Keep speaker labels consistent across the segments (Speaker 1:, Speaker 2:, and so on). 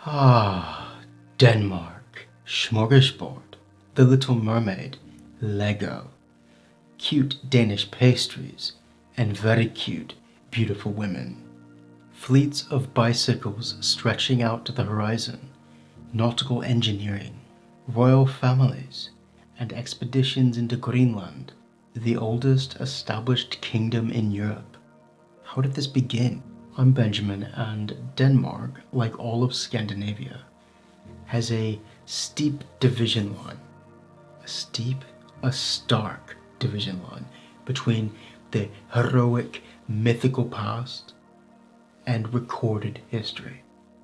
Speaker 1: Ah, Denmark, smorgasbord, The Little Mermaid, Lego, cute Danish pastries, and very cute, beautiful women. Fleets of bicycles stretching out to the horizon, nautical engineering, royal families, and expeditions into Greenland, the oldest established kingdom in Europe. How did this begin? I'm Benjamin, and Denmark, like all of Scandinavia, has a steep division line. A stark division line between the heroic, mythical past and recorded history.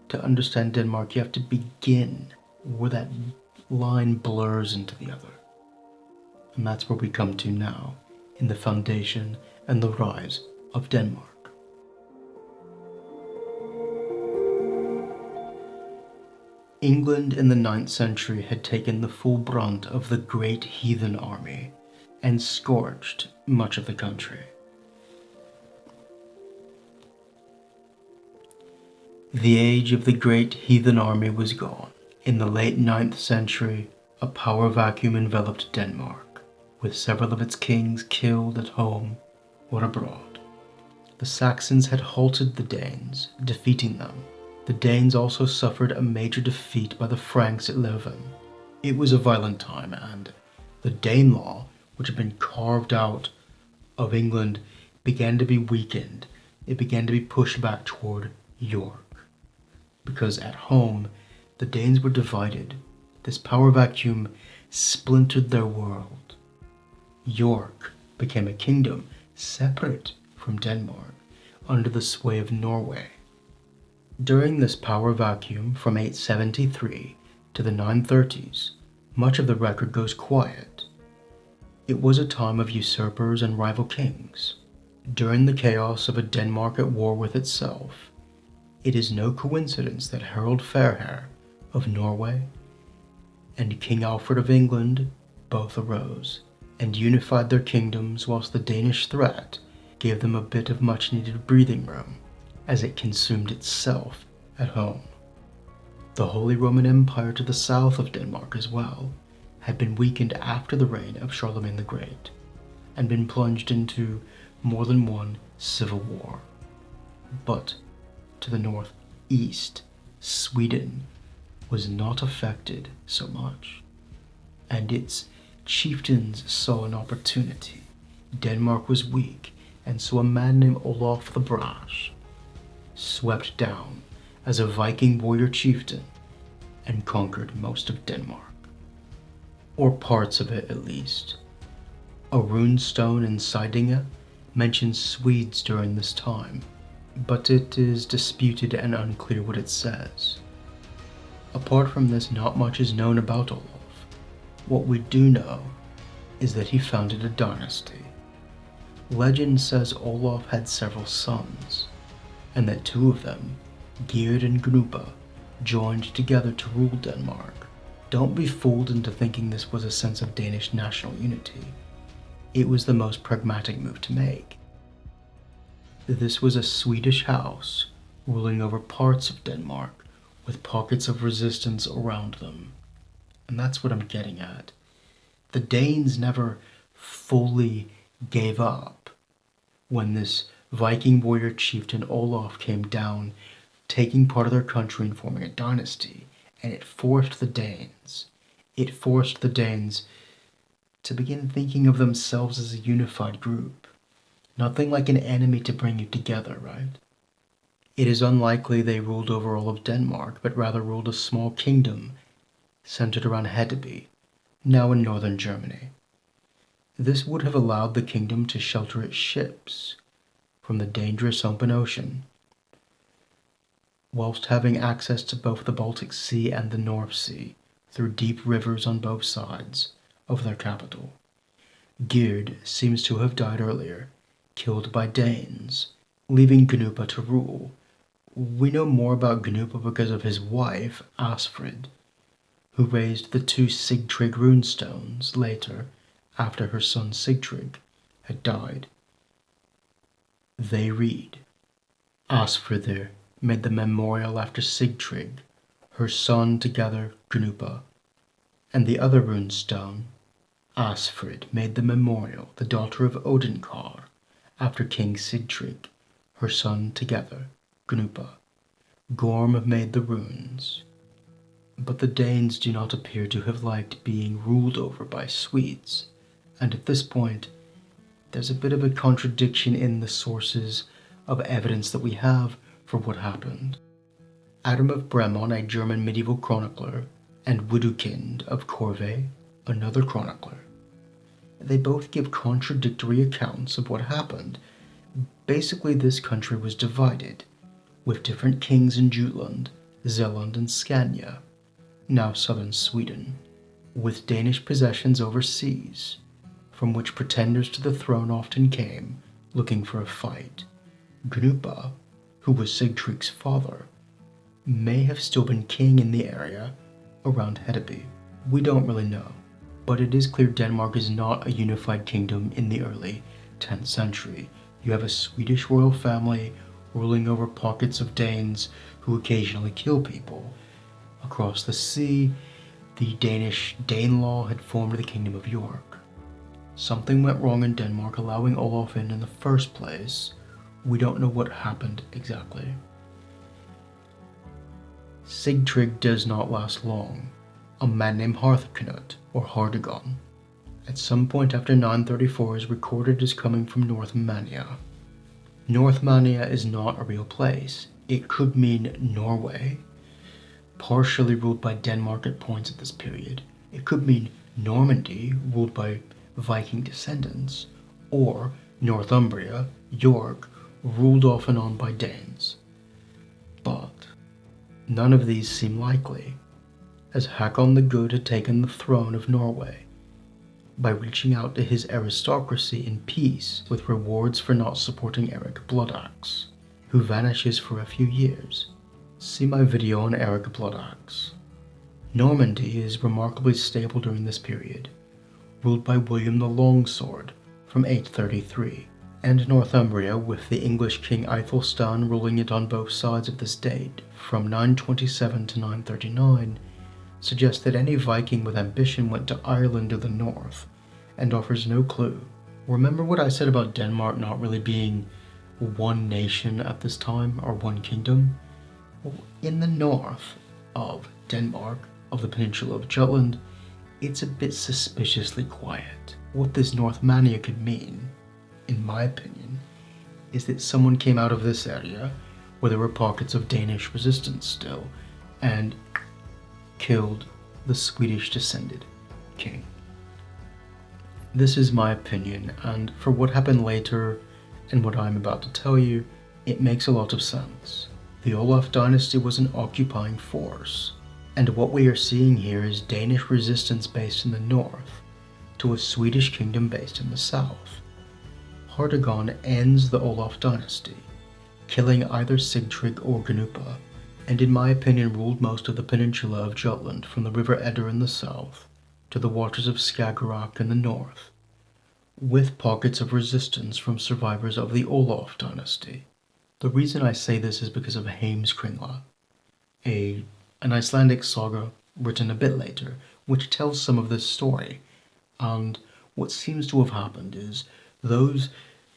Speaker 1: To understand Denmark, you have to begin where that line blurs into the other. And that's where we come to now, in the foundation and the rise of Denmark. England in the 9th century had taken the full brunt of the Great Heathen Army and scorched much of the country. The age of the Great Heathen Army was gone. In the late 9th century, a power vacuum enveloped Denmark, with several of its kings killed at home or abroad. The Saxons had halted the Danes, defeating them. The Danes also suffered a major defeat by the Franks at Leuven. It was a violent time, and the Danelaw, which had been carved out of England, began to be weakened. It began to be pushed back toward York. Because at home, the Danes were divided. This power vacuum splintered their world. York became a kingdom separate from Denmark, under the sway of Norway. During this power vacuum from 873 to the 930s, much of the record goes quiet. It was a time of usurpers and rival kings. During the chaos of a Denmark at war with itself, it is no coincidence that Harold Fairhair of Norway and King Alfred of England both arose and unified their kingdoms, whilst the Danish threat gave them a bit of much-needed breathing room as it consumed itself at home. The Holy Roman Empire to the south of Denmark as well had been weakened after the reign of Charlemagne the Great and been plunged into more than one civil war. But to the northeast, Sweden was not affected so much, and its chieftains saw an opportunity. Denmark was weak, and so a man named Olof the Brash swept down as a Viking warrior chieftain and conquered most of Denmark, or parts of it at least. A runestone in Sidinge mentions Swedes during this time, but it is disputed and unclear what it says. Apart from this, not much is known about Olof. What we do know is that he founded a dynasty. Legend says Olof had several sons, and that two of them, Gerd and Gnupa, joined together to rule Denmark. Don't be fooled into thinking this was a sense of Danish national unity. It was the most pragmatic move to make. This was a Swedish house ruling over parts of Denmark with pockets of resistance around them. And that's what I'm getting at. The Danes never fully gave up when this Viking warrior chieftain Olof came down, taking part of their country and forming a dynasty, and it forced the Danes to begin thinking of themselves as a unified group. Nothing like an enemy to bring you together, right? It is unlikely they ruled over all of Denmark, but rather ruled a small kingdom centered around Hedeby, now in northern Germany. This would have allowed the kingdom to shelter its ships from the dangerous open ocean, whilst having access to both the Baltic Sea and the North Sea through deep rivers on both sides of their capital. Gerd seems to have died earlier, killed by Danes, leaving Gnupa to rule. We know more about Gnupa because of his wife, Asfrid, who raised the two Sigtrig runestones later after her son Sigtrig had died. They read, Asfriðr made the memorial after Sigtrig, her son together Gnupa, and the other rune stone, Asfrid made the memorial, the daughter of Odinkar, after King Sigtryg, her son together Gnupa. Gorm made the runes. But the Danes do not appear to have liked being ruled over by Swedes, and at this point, there's a bit of a contradiction in the sources of evidence that we have for what happened. Adam of Bremon, a German medieval chronicler, and Widukind of Corvey, another chronicler, they both give contradictory accounts of what happened. Basically, this country was divided, with different kings in Jutland, Zeeland, and Scania, now southern Sweden, with Danish possessions overseas, from which pretenders to the throne often came, looking for a fight. Gnupa, who was Sigtrygg's father, may have still been king in the area around Hedeby. We don't really know, but it is clear Denmark is not a unified kingdom in the early 10th century. You have a Swedish royal family ruling over pockets of Danes who occasionally kill people. Across the sea, the Danish Danelaw had formed the Kingdom of York. Something went wrong in Denmark, allowing Olof in the first place. We don't know what happened exactly. Sigtryg does not last long. A man named Harthknut, or Hardigon, at some point after 934 is recorded as coming from Northmania. Northmania is not a real place. It could mean Norway, partially ruled by Denmark at points at this period. It could mean Normandy, ruled by Viking descendants, or Northumbria, York, ruled off and on by Danes. But none of these seem likely, as Hakon the Good had taken the throne of Norway by reaching out to his aristocracy in peace with rewards for not supporting Eric Bloodaxe, who vanishes for a few years. See my video on Eric Bloodaxe. Normandy is remarkably stable during this period, ruled by William the Longsword from 833, and Northumbria with the English King Aethelstan ruling it on both sides of this date from 927 to 939, suggests that any Viking with ambition went to Ireland to the north, and offers no clue. Remember what I said about Denmark not really being one nation at this time, or one kingdom? Well, in the north of Denmark, of the peninsula of Jutland, it's a bit suspiciously quiet. What this Northmania could mean, in my opinion, is that someone came out of this area, where there were pockets of Danish resistance still, and killed the Swedish descended king. This is my opinion, and for what happened later and what I'm about to tell you, it makes a lot of sense. The Olof dynasty was an occupying force, and what we are seeing here is Danish resistance based in the north to a Swedish kingdom based in the south. Hardigon ends the Olof dynasty, killing either Sigtryg or Gnupa, and in my opinion ruled most of the peninsula of Jutland from the river Eder in the south to the waters of Skagerrak in the north, with pockets of resistance from survivors of the Olof dynasty. The reason I say this is because of Heimskringla, an Icelandic saga written a bit later, which tells some of this story. And what seems to have happened is those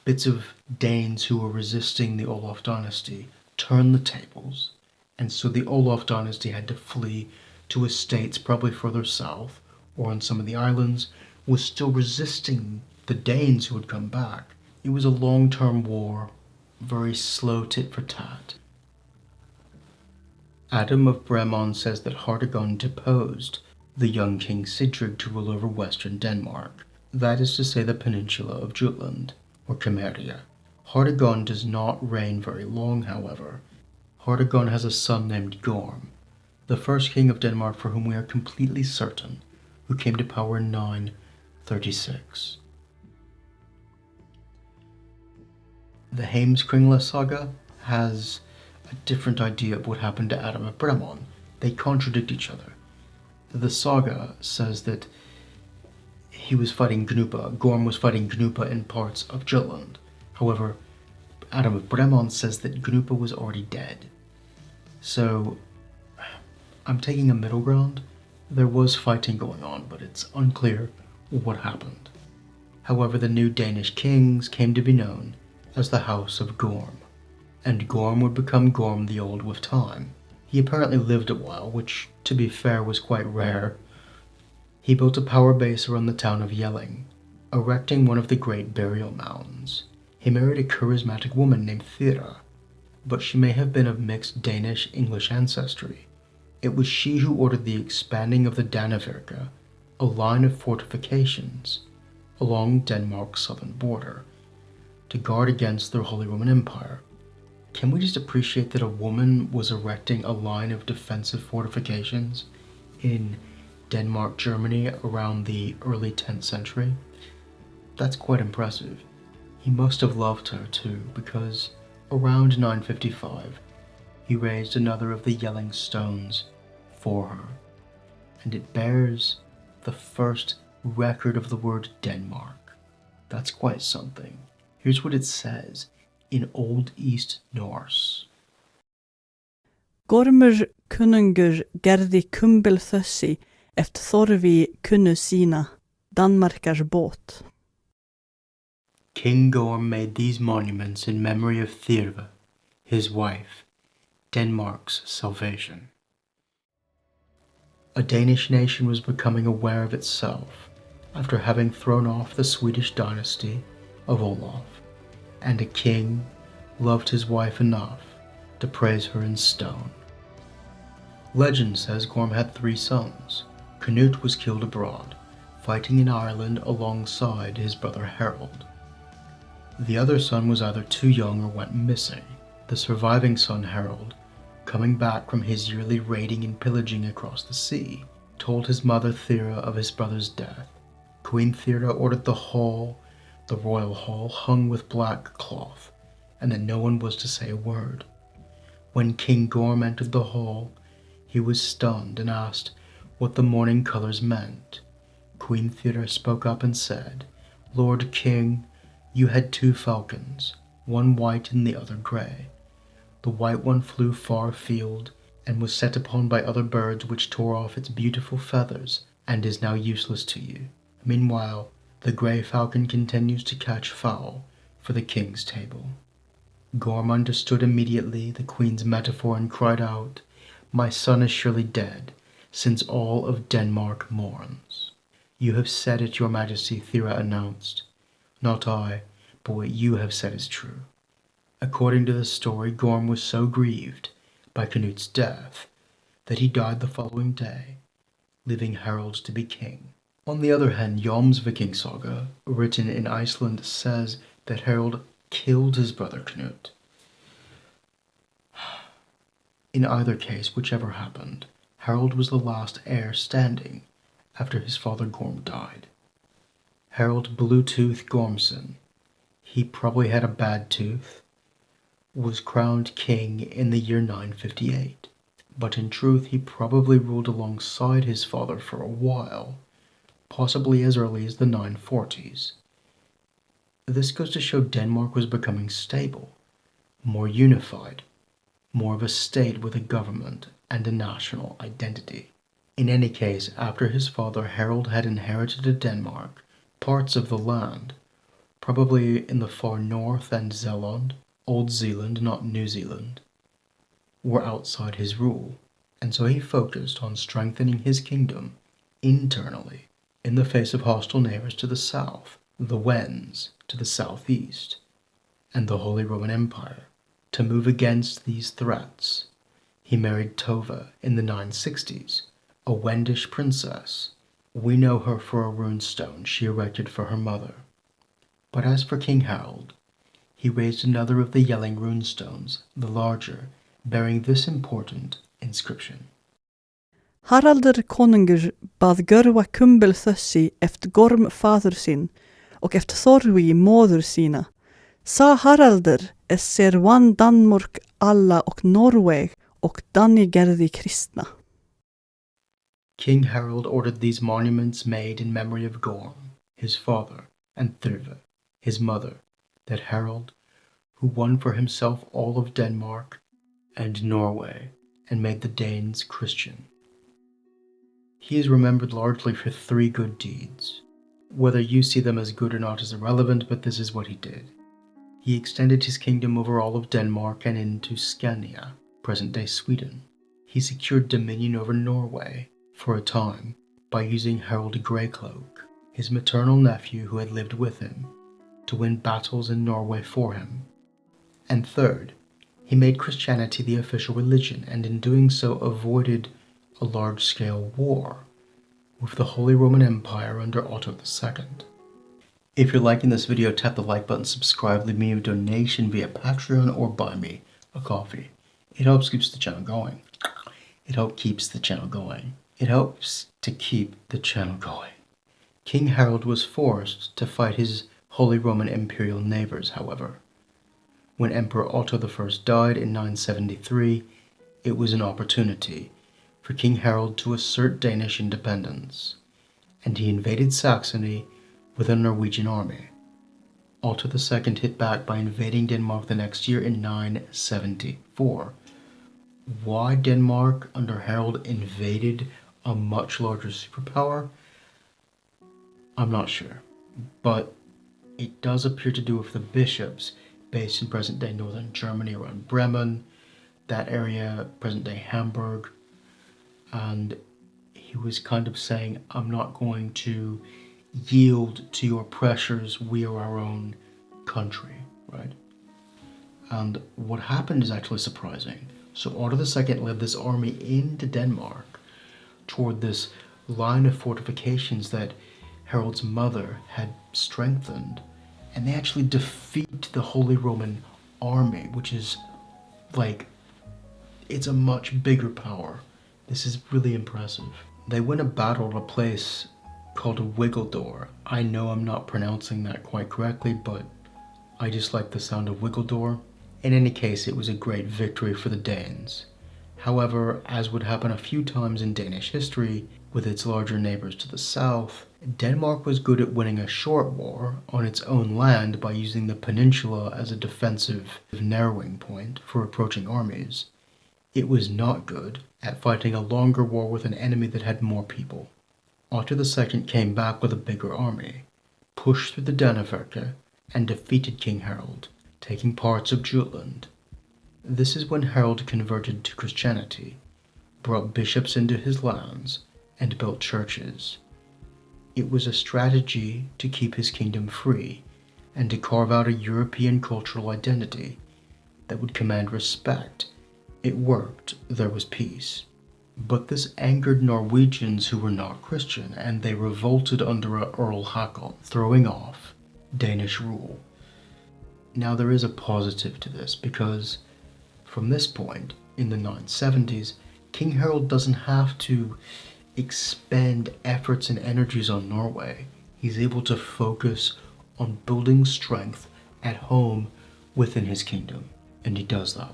Speaker 1: bits of Danes who were resisting the Olof dynasty turned the tables, and so the Olof dynasty had to flee to estates probably further south, or on some of the islands, was still resisting the Danes who had come back. It was a long-term war, very slow tit for tat. Adam of Bremon says that Hardigon deposed the young King Sigtryg to rule over western Denmark, that is to say the peninsula of Jutland, or Cimmeria. Hardigon does not reign very long, however. Hardigon has a son named Gorm, the first king of Denmark for whom we are completely certain, who came to power in 936. The Heimskringla saga has a different idea of what happened to Adam of Bremon. They contradict each other. The saga says that he was fighting Gnupa, Gorm was fighting Gnupa in parts of Jutland. However, Adam of Bremon says that Gnupa was already dead. So, I'm taking a middle ground. There was fighting going on, but it's unclear what happened. However, the new Danish kings came to be known as the House of Gorm, and Gorm would become Gorm the Old with time. He apparently lived a while, which, to be fair, was quite rare. He built a power base around the town of Jelling, erecting one of the great burial mounds. He married a charismatic woman named Thyra, but she may have been of mixed Danish-English ancestry. It was she who ordered the expanding of the Danevirke, a line of fortifications along Denmark's southern border, to guard against the Holy Roman Empire. Can we just appreciate that a woman was erecting a line of defensive fortifications in Denmark, Germany around the early 10th century? That's quite impressive. He must have loved her too, because around 955, he raised another of the Jelling stones for her, and it bears the first record of the word Denmark. That's quite something. Here's what it says in Old East Norse.
Speaker 2: Gormur kunungur gerði kumbelþössi eftir Þorvi kunnu sína, Danmarkars båt.
Speaker 1: King Gorm made these monuments in memory of Thyra, his wife, Denmark's salvation. A Danish nation was becoming aware of itself after having thrown off the Swedish dynasty of Olof, and a king loved his wife enough to praise her in stone. Legend says Gorm had 3 sons. Canute was killed abroad, fighting in Ireland alongside his brother Harold. The other son was either too young or went missing. The surviving son, Harold, coming back from his yearly raiding and pillaging across the sea, told his mother Thyra of his brother's death. Queen Thyra ordered the royal hall, hung with black cloth, and that no one was to say a word. When King Gorm entered the hall, he was stunned and asked what the mourning colors meant. Queen Thyra spoke up and said, "Lord King, you had 2 falcons, one white and the other grey. The white one flew far afield and was set upon by other birds which tore off its beautiful feathers and is now useless to you. Meanwhile, the grey falcon continues to catch fowl for the king's table." Gorm understood immediately the queen's metaphor and cried out, "My son is surely dead, since all of Denmark mourns." "You have said it, your majesty," Thyra announced. "Not I, but what you have said is true." According to the story, Gorm was so grieved by Canute's death that he died the following day, leaving Harold to be king. On the other hand, Viking saga, written in Iceland, says that Harold killed his brother Canute. In either case, whichever happened, Harold was the last heir standing after his father Gorm died. Harold Bluetooth Gormson, he probably had a bad tooth, was crowned king in the year 958, but in truth he probably ruled alongside his father for a while, possibly as early as the 940s. This goes to show Denmark was becoming stable, more unified, more of a state with a government and a national identity. In any case, after his father Harold had inherited Denmark, parts of the land, probably in the far north and Zeeland, Old Zealand, not New Zealand, were outside his rule, and so he focused on strengthening his kingdom internally in the face of hostile neighbors to the south, the Wends to the southeast, and the Holy Roman Empire. To move against these threats, he married Tova in the 960s, a Wendish princess. We know her for a runestone she erected for her mother. But as for King Harold, he raised another of the Jelling runestones, the larger, bearing this important inscription.
Speaker 2: Haraldur konungur bað görva kumbelþössi eftir Gorm faður sinn och efter Þorvi móður sína. Sa Haraldur ser vann Danmark alla och Norway och Dani gerði kristna.
Speaker 1: King Harold ordered these monuments made in memory of Gorm, his father, and Thyra, his mother, that Harold, who won for himself all of Denmark and Norway and made the Danes Christian, He is remembered largely for 3 good deeds. Whether you see them as good or not is irrelevant, but this is what he did. He extended his kingdom over all of Denmark and into Scandinavia, present-day Sweden. He secured dominion over Norway, for a time, by using Harald Greycloak, his maternal nephew who had lived with him, to win battles in Norway for him. And third, he made Christianity the official religion, and in doing so avoided a large-scale war with the Holy Roman Empire under Otto II. If you're liking this video, tap the like button, subscribe, leave me a donation via Patreon, or buy me a coffee. It helps keeps the channel going. It helps keeps the channel going. It helps to keep the channel going. King Harald was forced to fight his Holy Roman Imperial neighbors, however. When Emperor Otto I died in 973, it was an opportunity for King Harald to assert Danish independence, and he invaded Saxony with a Norwegian army. Otto II hit back by invading Denmark the next year in 974. Why Denmark under Harald invaded a much larger superpower? I'm not sure, but it does appear to do with the bishops based in present-day northern Germany around Bremen, that area, present-day Hamburg, and he was kind of saying, I'm not going to yield to your pressures, we are our own country, right? And what happened is actually surprising. So Otto II led this army into Denmark toward this line of fortifications that Harald's mother had strengthened, and they actually defeat the Holy Roman Army, which is like, it's a much bigger power. This is really impressive. They win a battle at a place called Wiggledore. I know I'm not pronouncing that quite correctly, but I just like the sound of Wiggledore. In any case, it was a great victory for the Danes. However, as would happen a few times in Danish history, with its larger neighbors to the south, Denmark was good at winning a short war on its own land by using the peninsula as a defensive narrowing point for approaching armies. It was not good at fighting a longer war with an enemy that had more people. Otto II came back with a bigger army, pushed through the Danevirke, and defeated King Harald, taking parts of Jutland. This is when Harald converted to Christianity, brought bishops into his lands, and built churches. It was a strategy to keep his kingdom free and to carve out a European cultural identity that would command respect. It worked, there was peace. But this angered Norwegians who were not Christian, and they revolted under Earl Hakon, throwing off Danish rule. Now there is a positive to this, because from this point, in the 970s, King Harald doesn't have to expend efforts and energies on Norway. He's able to focus on building strength at home within his kingdom, and he does that.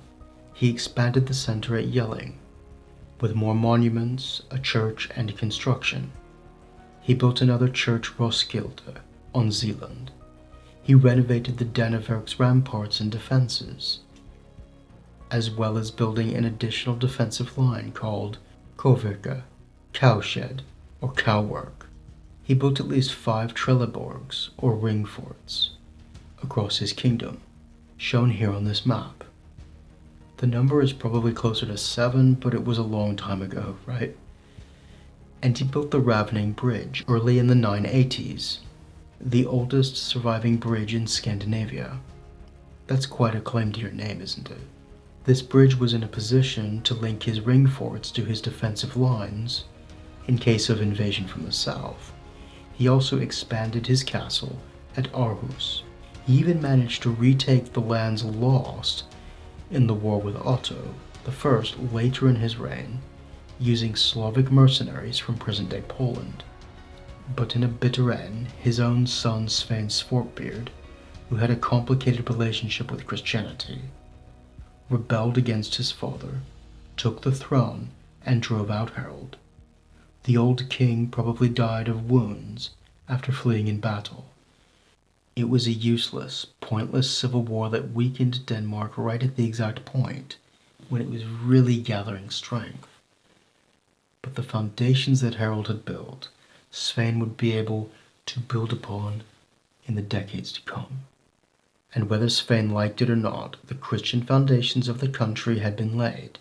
Speaker 1: He expanded the center at Jelling, with more monuments, a church, and construction. He built another church, Roskilde, on Zealand. He renovated the Danevirke's ramparts and defenses, as well as building an additional defensive line called Kovirke, cowshed, or cowwork. He built at least 5 trelleborgs, or ring forts, across his kingdom, shown here on this map. The number is probably closer to 7, but it was a long time ago, right? And he built the Ravening Bridge early in the 980s, the oldest surviving bridge in Scandinavia. That's quite a claim to your name, isn't it? This bridge was in a position to link his ring forts to his defensive lines in case of invasion from the south. He also expanded his castle at Aarhus. He even managed to retake the lands lost in the war with Otto I later in his reign, using Slavic mercenaries from present-day Poland. But in a bitter end, his own son Svein Forkbeard, who had a complicated relationship with Christianity, rebelled against his father, took the throne, and drove out Harald. The old king probably died of wounds after fleeing in battle. It was a useless, pointless civil war that weakened Denmark right at the exact point when it was really gathering strength. but the foundations that Harold had built, Svein would be able to build upon in the decades to come. And whether Svein liked it or not, the Christian foundations of the country had been laid,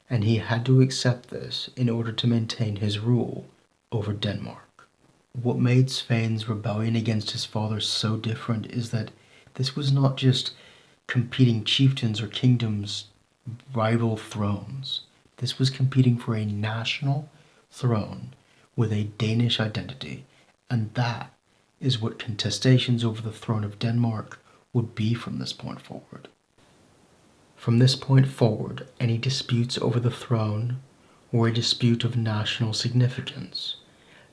Speaker 1: and he had to accept this in order to maintain his rule over Denmark. What made Svein's rebellion against his father so different is that this was not just competing chieftains or kingdoms' rival thrones. This was competing for a national throne with a Danish identity, and that is what contestations over the throne of Denmark would be from this point forward. From this point forward, any disputes over the throne were a dispute of national significance.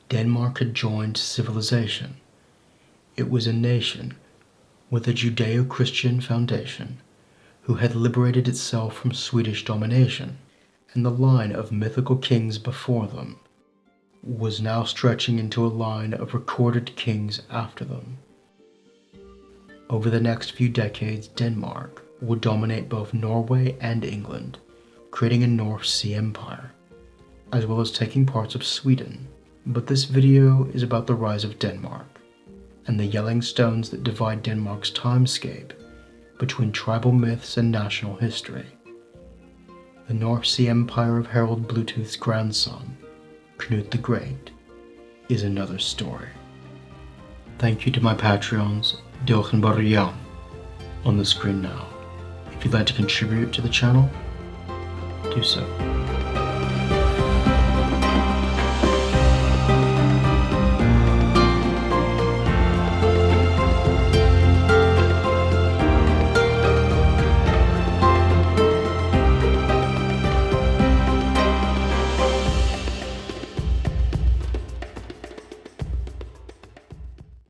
Speaker 1: Denmark had joined civilization. It was a nation with a Judeo-Christian foundation who had liberated itself from Swedish domination, and the line of mythical kings before them was now stretching into a line of recorded kings after them. Over the next few decades, Denmark would dominate both Norway and England, creating a North Sea empire, as well as taking parts of Sweden. But this video is about the rise of Denmark, and the yelling stones that divide Denmark's timescape between tribal myths and national history. The North Sea Empire of Harald Bluetooth's grandson, Knut the Great, is another story. Thank you to my Patreons, Dilchen Barrian, on the screen now. If you'd like to contribute to the channel, do so.